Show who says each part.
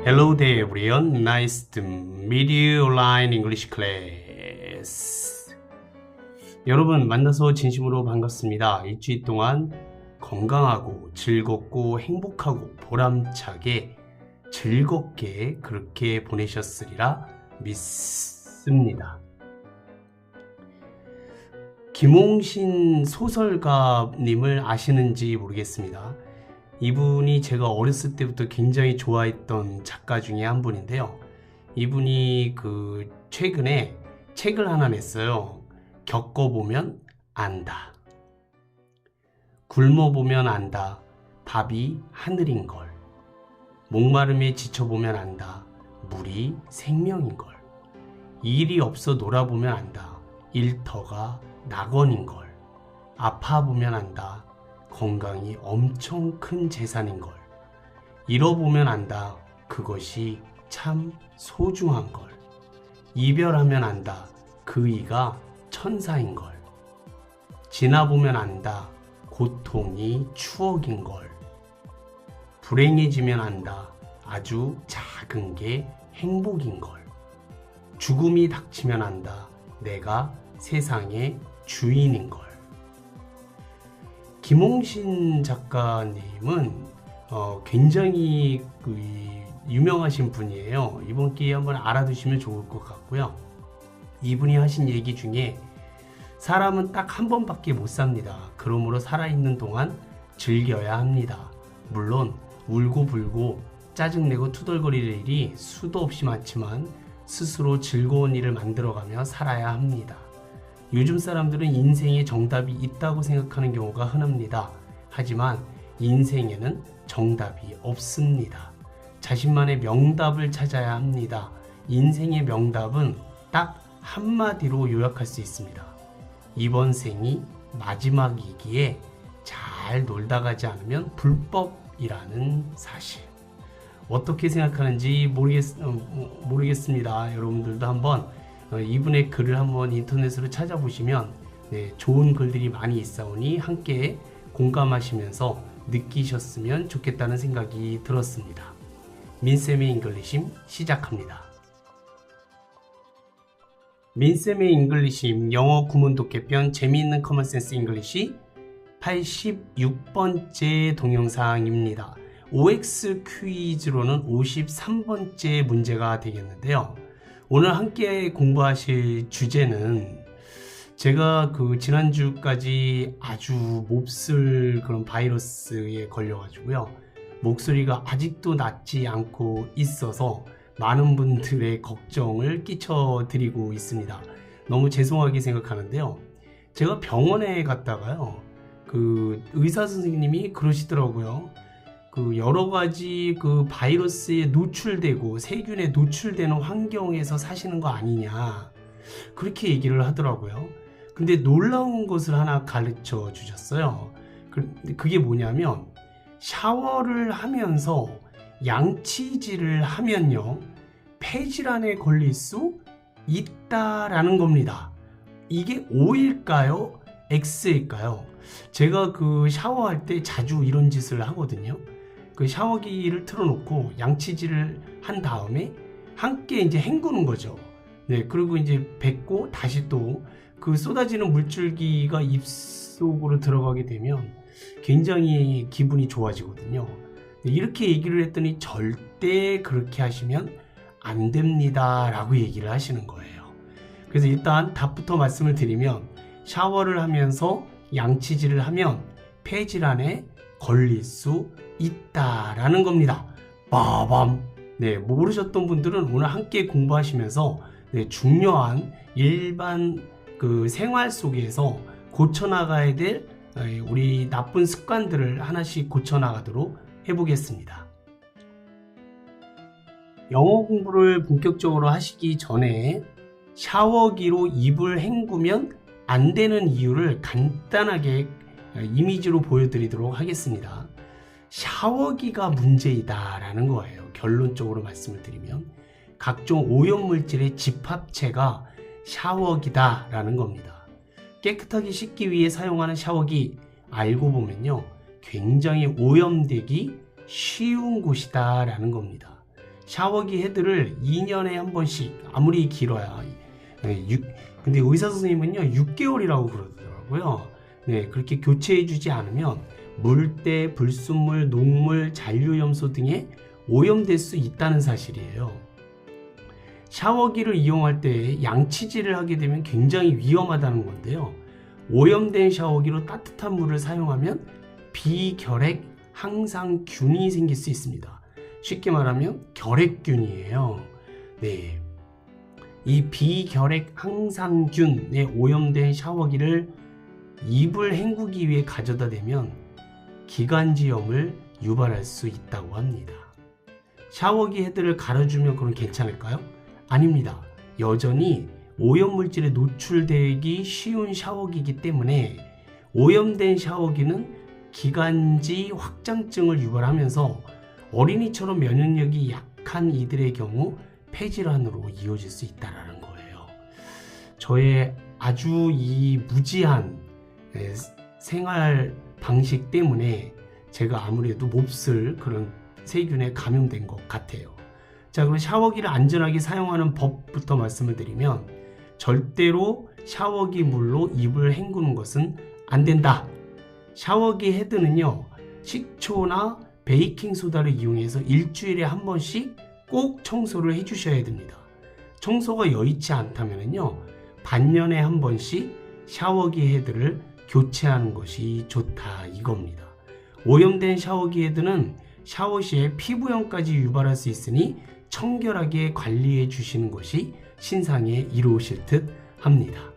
Speaker 1: Hello there everyone, nice to meet you online English class. 여러분 만나서 진심으로 반갑습니다. 일주일 동안 건강하고 즐겁고 행복하고 보람차게 즐겁게 그렇게 보내셨으리라 믿습니다. 김홍신 소설가님을 아시는지 모르겠습니다. 이분이 제가 어렸을 때부터 굉장히 좋아했던 작가 중에 한 분인데요. 이분이 최근에 책을 하나 냈어요. 겪어보면 안다. 굶어보면 안다. 밥이 하늘인 걸. 목마름에 지쳐보면 안다. 물이 생명인 걸. 일이 없어 놀아보면 안다. 일터가 낙원인 걸. 아파보면 안다. 건강이 엄청 큰 재산인 걸. 잃어보면 안다. 그것이 참 소중한 걸. 이별하면 안다. 그 이가 천사인 걸. 지나보면 안다. 고통이 추억인 걸. 불행해지면 안다. 아주 작은 게 행복인 걸. 죽음이 닥치면 안다. 내가 세상의 주인인 걸. 김홍신 작가님은 굉장히 유명하신 분이에요. 이번 기회에 한번 알아두시면 좋을 것 같고요. 이분이 하신 얘기 중에 사람은 딱 한 번밖에 못 삽니다. 그러므로 살아있는 동안 즐겨야 합니다. 물론 울고불고 짜증내고 투덜거릴 일이 수도 없이 많지만 스스로 즐거운 일을 만들어가며 살아야 합니다. 요즘 사람들은 인생에 정답이 있다고 생각하는 경우가 흔합니다. 하지만 인생에는 정답이 없습니다. 자신만의 명답을 찾아야 합니다. 인생의 명답은 딱 한마디로 요약할 수 있습니다. 이번 생이 마지막이기에 잘 놀다 가지 않으면 불법이라는 사실. 어떻게 생각하는지 모르겠습니다. 여러분들도 한번 이분의 글을 한번 인터넷으로 찾아보시면 좋은 글들이 많이 있사오니 함께 공감하시면서 느끼셨으면 좋겠다는 생각이 들었습니다. 민쌤의 잉글리심 시작합니다. 민쌤의 잉글리심 영어 구문 독해편 재미있는 커먼센스 잉글리시 86번째 동영상입니다. OX 퀴즈로는 53번째 문제가 되겠는데요. 오늘 함께 공부하실 주제는 제가 지난주까지 아주 몹쓸 그런 바이러스에 걸려가지고요. 목소리가 아직도 낫지 않고 있어서 많은 분들의 걱정을 끼쳐드리고 있습니다. 너무 죄송하게 생각하는데요. 제가 병원에 갔다가요. 의사 선생님이 그러시더라고요. 여러 가지 바이러스에 노출되고 세균에 노출되는 환경에서 사시는 거 아니냐 그렇게 얘기를 하더라고요. 근데 놀라운 것을 하나 가르쳐 주셨어요. 그게 뭐냐면 샤워를 하면서 양치질을 하면요 폐질환에 걸릴 수 있다라는 겁니다. 이게 O일까요? X일까요? 제가 샤워할 때 자주 이런 짓을 하거든요. 샤워기를 틀어놓고 양치질을 한 다음에 함께 이제 헹구는 거죠. 그리고 이제 뱉고 다시 또 쏟아지는 물줄기가 입속으로 들어가게 되면 굉장히 기분이 좋아지거든요. 이렇게 얘기를 했더니 절대 그렇게 하시면 안 됩니다 라고 얘기를 하시는 거예요. 그래서 일단 답부터 말씀을 드리면 샤워를 하면서 양치질을 하면 폐질환에 걸릴 수 있다라는 겁니다. 빠밤. 모르셨던 분들은 오늘 함께 공부하시면서 중요한 일반 생활 속에서 고쳐나가야 될 우리 나쁜 습관들을 하나씩 고쳐나가도록 해보겠습니다. 영어 공부를 본격적으로 하시기 전에 샤워기로 입을 헹구면 안 되는 이유를 간단하게 이미지로 보여드리도록 하겠습니다. 샤워기가 문제이다 라는 거예요. 결론적으로 말씀을 드리면 각종 오염물질의 집합체가 샤워기다 라는 겁니다. 깨끗하게 씻기 위해 사용하는 샤워기 알고 보면요 굉장히 오염되기 쉬운 곳이다 라는 겁니다. 샤워기 헤드를 2년에 한 번씩, 아무리 길어야 근데 의사 선생님은요 6개월이라고 그러더라고요. 네, 그렇게 교체해주지 않으면 물때, 불순물, 녹물, 잔류염소 등에 오염될 수 있다는 사실이에요. 샤워기를 이용할 때 양치질을 하게 되면 굉장히 위험하다는 건데요. 오염된 샤워기로 따뜻한 물을 사용하면 비결핵 항상균이 생길 수 있습니다. 쉽게 말하면 결핵균이에요. 네, 이 비결핵 항상균에 오염된 샤워기를 이불 헹구기 위해 가져다 대면 기관지염을 유발할 수 있다고 합니다. 샤워기 헤드를 갈아주면 그럼 괜찮을까요? 아닙니다. 여전히 오염물질에 노출되기 쉬운 샤워기이기 때문에 오염된 샤워기는 기관지 확장증을 유발하면서 어린이처럼 면역력이 약한 이들의 경우 폐질환으로 이어질 수 있다는 거예요. 저의 아주 이 무지한 생활 방식 때문에 제가 아무래도 몹쓸 그런 세균에 감염된 것 같아요. 자, 그럼 샤워기를 안전하게 사용하는 법부터 말씀을 드리면, 절대로 샤워기 물로 이불 헹구는 것은 안 된다. 샤워기 헤드는요, 식초나 베이킹소다를 이용해서 일주일에 한 번씩 꼭 청소를 해주셔야 됩니다. 청소가 여의치 않다면요, 반년에 한 번씩 샤워기 헤드를 교체하는 것이 좋다 이겁니다. 오염된 샤워기 헤드는 샤워 시에 피부염까지 유발할 수 있으니 청결하게 관리해 주시는 것이 신상에 이로우실 듯 합니다.